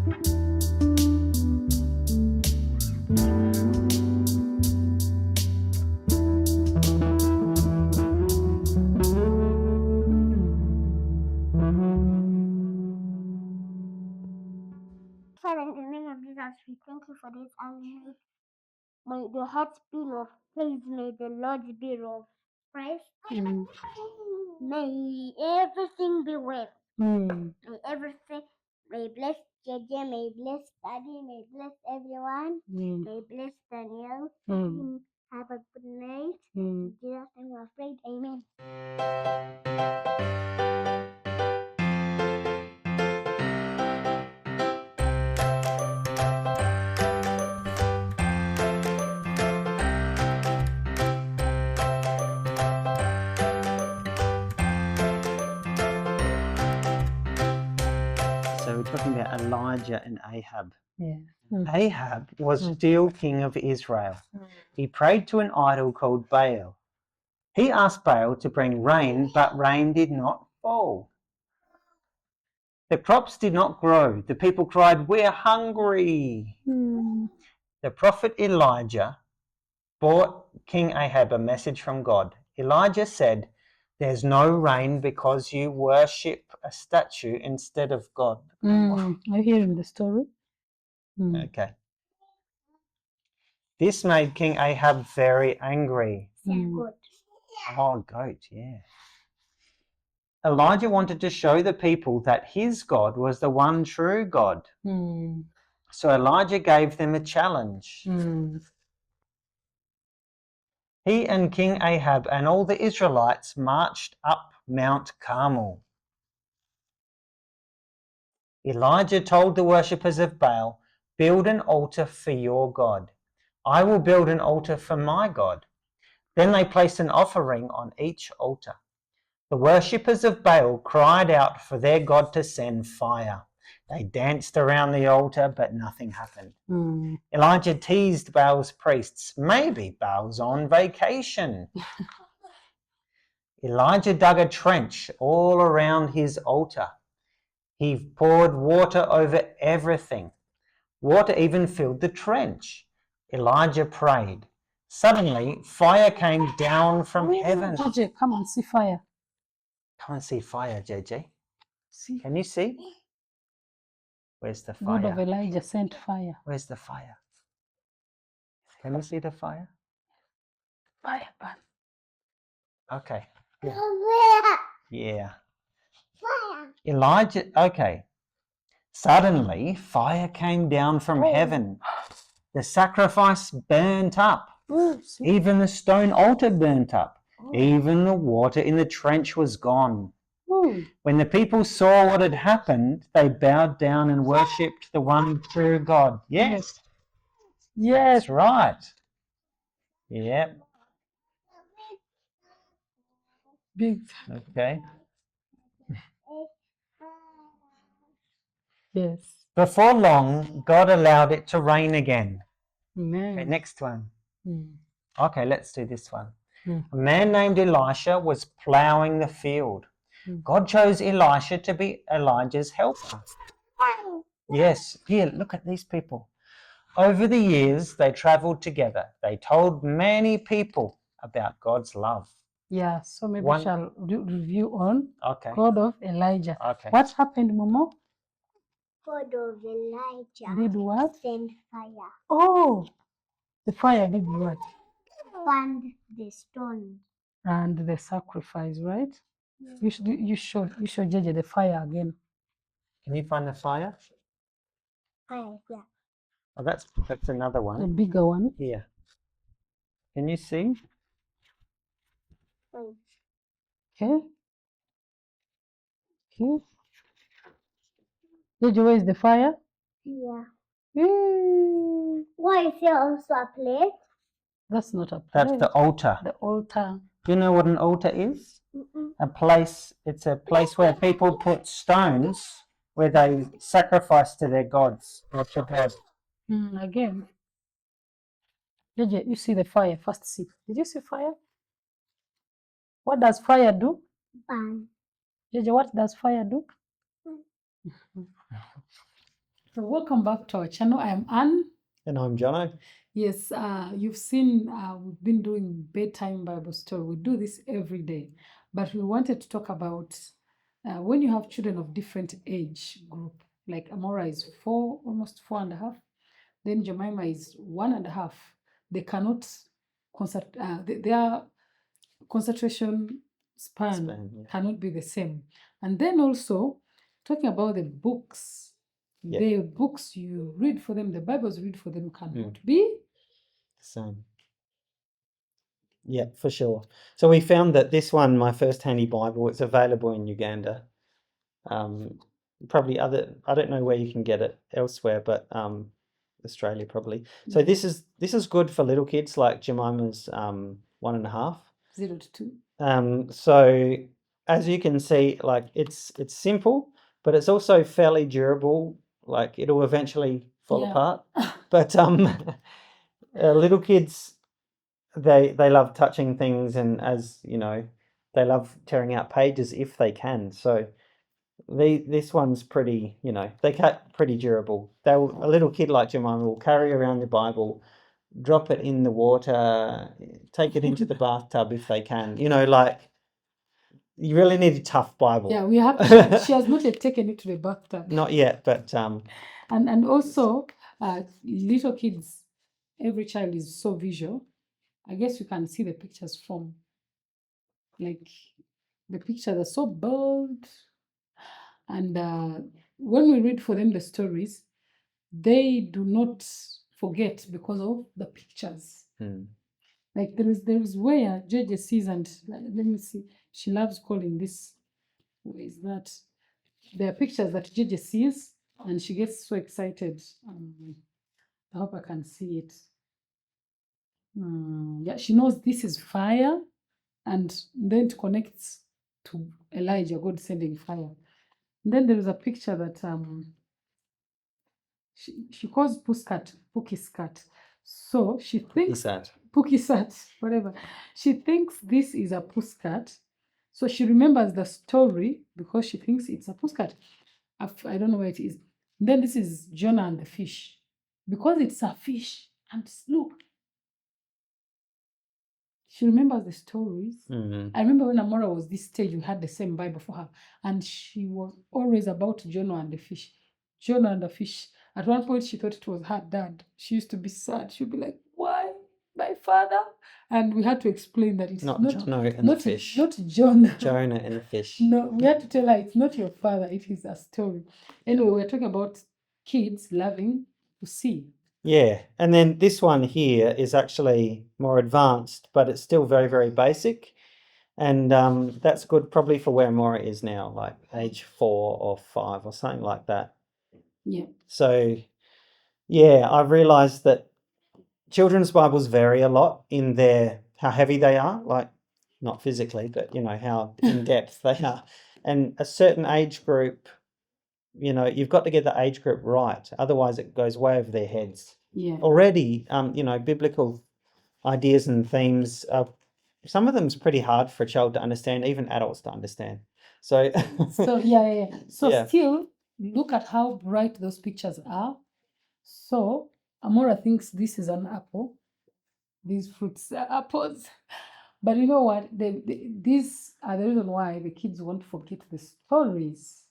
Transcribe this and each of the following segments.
Father, in the name of Jesus, we thank you for this, and may the hearts be of praise, may the Lord be of praise. May everything be well. May everything, may bless JJ, may bless Daddy, may bless everyone, may bless Daniel. Have a good night. In Jesus' name we are prayed. Amen. So we're talking about Elijah and Ahab. Yeah. Ahab was still king of Israel. He prayed to an idol called Baal. He asked Baal to bring rain, but rain did not fall. The crops did not grow. The people cried, "We're hungry." The prophet Elijah brought King Ahab a message from God. Elijah said, "There's no rain because you worship a statue instead of God." Are you hearing the story? Okay. This made King Ahab very angry. Good. Oh, goat, yeah. Elijah wanted to show the people that his God was the one true God. So Elijah gave them a challenge. He and King Ahab and all the Israelites marched up Mount Carmel. Elijah told the worshippers of Baal, "Build an altar for your God. I will build an altar for my God." Then they placed an offering on each altar. The worshippers of Baal cried out for their God to send fire. They danced around the altar, but nothing happened. Elijah teased Baal's priests. Maybe Baal's on vacation. Elijah dug a trench all around his altar. He poured water over everything. Water even filled the trench. Elijah prayed. Suddenly, fire came down from heaven. JJ, come and see fire. Come and see fire, JJ. See? Can you see? Where's the fire? God of Elijah sent fire. Where's the fire? Can you see the fire? Fire, burn. Okay. Yeah. Elijah, okay. Suddenly, fire came down from heaven. The sacrifice burnt up. Even the stone altar burnt up. Even the water in the trench was gone. When the people saw what had happened, they bowed down and worshipped the one true God. Yes. That's right. Yep. Big. Okay. Yes. Before long, God allowed it to rain again. Amen. Okay, next one. Okay, let's do this one. A man named Elisha was plowing the field. God chose Elisha to be Elijah's helper. Yes, here, look at these people. Over the years, they traveled together. They told many people about God's love. Yeah, so maybe we shall review on God of Elijah. Okay. What happened, Momo? God of Elijah Did what? send fire. Oh, the fire did what? Burned the stone. And the sacrifice, right? You show JJ the fire again. Can you find the fire? Fire, yeah. Oh, that's another one. The bigger one. Here. Can you see? Okay. Okay. JJ, where is the fire? Yeah. Yay. Why is there also a plate? That's not a plate. That's the altar. The altar. Do you know what an altar is? A place, it's a place where people put stones where they sacrifice to their gods or to God. Again. JJ, you see the fire, first see. Did you see fire? What does fire do? Burn. JJ, what does fire do? So welcome back to our channel. I am Anne. And I'm Jono. Yes, you've seen we've been doing bedtime Bible story. We do this every day, but we wanted to talk about when you have children of different age group. Like Amora is 4, almost 4.5. Then Jemima is 1.5. They cannot their concentration span cannot be the same. And then also talking about the books, the books you read for them, the Bibles you read for them cannot be the same. Yeah, for sure. So we found that this one, my first handy Bible, it's available in Uganda. Probably I don't know where you can get it elsewhere, but Australia probably. So this is good for little kids like Jemima's 1.5. 0 to 2. So as you can see, like it's simple, but it's also fairly durable. Like it'll eventually fall apart. But little kids, they love touching things, and as you know, they love tearing out pages if they can. So this one's pretty, they cut pretty durable. A little kid like Jemima will carry around the Bible, drop it in the water, take it into the bathtub if they can. Like you really need a tough Bible. Yeah, we have. She has not yet taken it to the bathtub. Not yet, but and also little kids. Every child is so visual. I guess you can see the pictures from, like, the pictures are so bold. And when we read for them the stories, they do not forget because of the pictures. Like there is where Georgia sees, and let me see, she loves calling this, where is that? There are pictures that Georgia sees and she gets so excited. I hope I can see it. Yeah, she knows this is fire, and then it connects to Elijah, God sending fire. And then there is a picture that she calls Puskat. So she thinks Pukisat, whatever. She thinks this is a Puskat. So she remembers the story because she thinks it's a Puskat. I don't know where it is. Then this is Jonah and the fish. Because it's a fish. And look, she remembers the stories. I remember when Amora was this stage, we had the same Bible for her. And she was always about Jonah and the fish. Jonah and the fish. At one point, she thought it was her dad. She used to be sad. She'd be like, why? My father? And we had to explain that it's not Jonah and the fish. Not Jonah. Jonah and the fish. No, we had to tell her it's not your father. It is a story. Anyway, we're talking about kids loving to see. Yeah, and then this one here is actually more advanced, but it's still very, very basic. And that's good probably for where Maura is now, like age 4 or 5 or something like that. Yeah. So, yeah, I've realised that children's Bibles vary a lot in how heavy they are, like not physically, but how in depth they are. And a certain age group, you've got to get the age group right, otherwise it goes way over their heads. Yeah. Already, biblical ideas and themes some of them's pretty hard for a child to understand, even adults to understand. So yeah. So still look at how bright those pictures are. So Amora thinks this is an apple. These fruits are apples. But you know what? These are the reason why the kids won't forget the stories,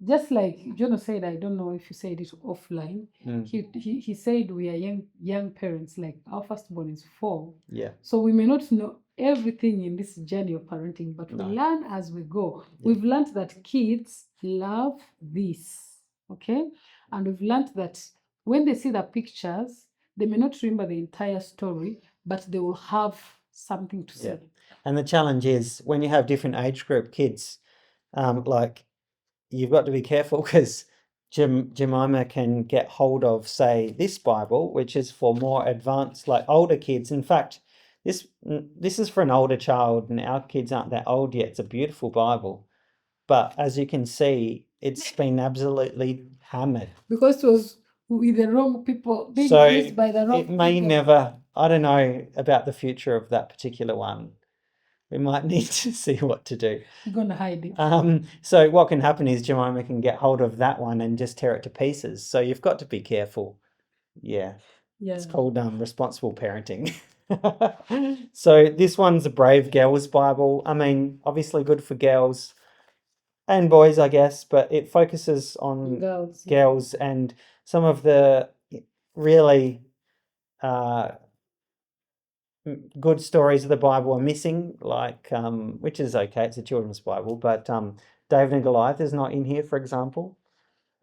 Just like Jono said, I don't know if you said it offline. He said we are young parents, like our firstborn is 4. Yeah. So we may not know everything in this journey of parenting, but we learn as we go. Yeah. We've learned that kids love this, okay? And we've learned that when they see the pictures, they may not remember the entire story, but they will have something to say. Yeah. And the challenge is when you have different age group kids, like you've got to be careful because Jemima can get hold of, say, this Bible, which is for more advanced, like older kids. In fact, this is for an older child, and our kids aren't that old yet. It's a beautiful Bible. But as you can see, it's been absolutely hammered. Because it was with the wrong people, being used by the wrong people. It may never, I don't know about the future of that particular one. We might need to see what to do. You're gonna hide it. So what can happen is Jemima can get hold of that one and just tear it to pieces. So you've got to be careful. Yeah. It's called responsible parenting. So this one's a Brave Girls Bible. I mean, obviously good for girls and boys, I guess, but it focuses on girls and some of the really good stories of the Bible are missing, like which is okay, it's a children's Bible, but David and Goliath is not in here, for example.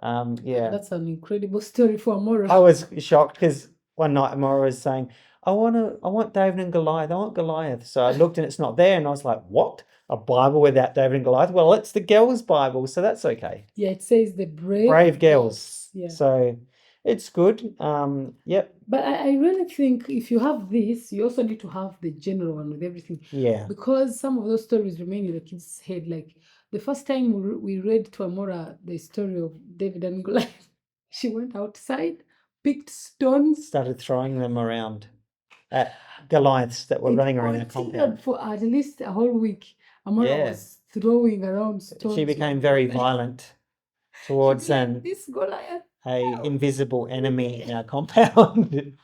Yeah, That's an incredible story for Amora. I was shocked because one night Amora was saying, I want David and Goliath, I want Goliath. So I looked and it's not there, and I was like, what? A Bible without David and Goliath? Well, it's the girls' Bible, so that's okay. Yeah, it says the Brave girls. Yeah. So it's good. Yep. But I really think if you have this, you also need to have the general one with everything. Yeah. Because some of those stories remain in the kids' head. Like the first time we read to Amora the story of David and Goliath, she went outside, picked stones, started throwing them around at Goliaths that were running around our compound. For at least a whole week. Amora was throwing around stones. She became very violent towards this Goliath. a invisible enemy in our compound.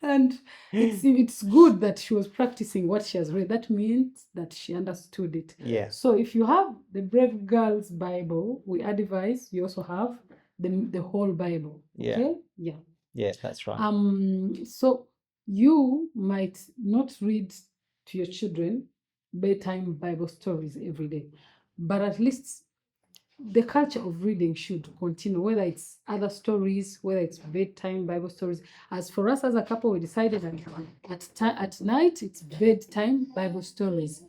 And it's good that she was practicing what she has read. That means that she understood it. Yeah. So if you have the Brave Girls Bible, we advise you also have the whole Bible. Yeah. Okay? Yeah. Yeah, that's right. So you might not read to your children bedtime Bible stories every day, but at least the culture of reading should continue, whether it's other stories, whether it's bedtime Bible stories. As for us as a couple, we decided that at night it's bedtime Bible stories,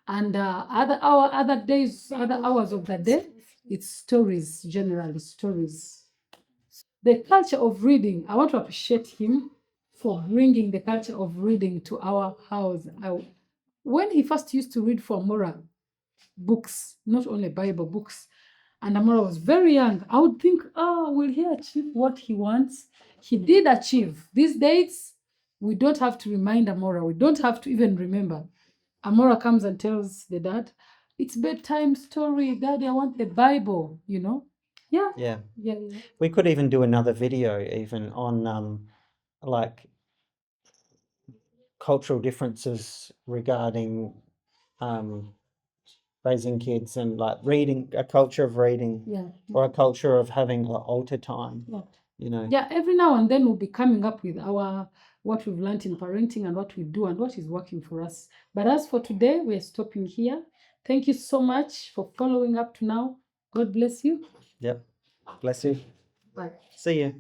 and other hours of the day, it's stories, generally stories. The culture of reading, I want to appreciate him for bringing the culture of reading to our house. When he first used to read for Mora books, not only Bible books, and Amora was very young, I would think, will he achieve what he wants? He did achieve. These days, we don't have to remind Amora. We don't have to even remember. Amora comes and tells the dad, it's bedtime story. Daddy, I want the Bible, Yeah. Yeah. Yeah. We could even do another video even on like cultural differences regarding raising kids and like reading, a culture of reading. Yeah. Or a culture of having like altar time. Yeah. Yeah, every now and then we'll be coming up with what we've learned in parenting and what we do and what is working for us. But as for today, we're stopping here. Thank you so much for following up to now. God bless you. Yep. Bless you. Bye. See you.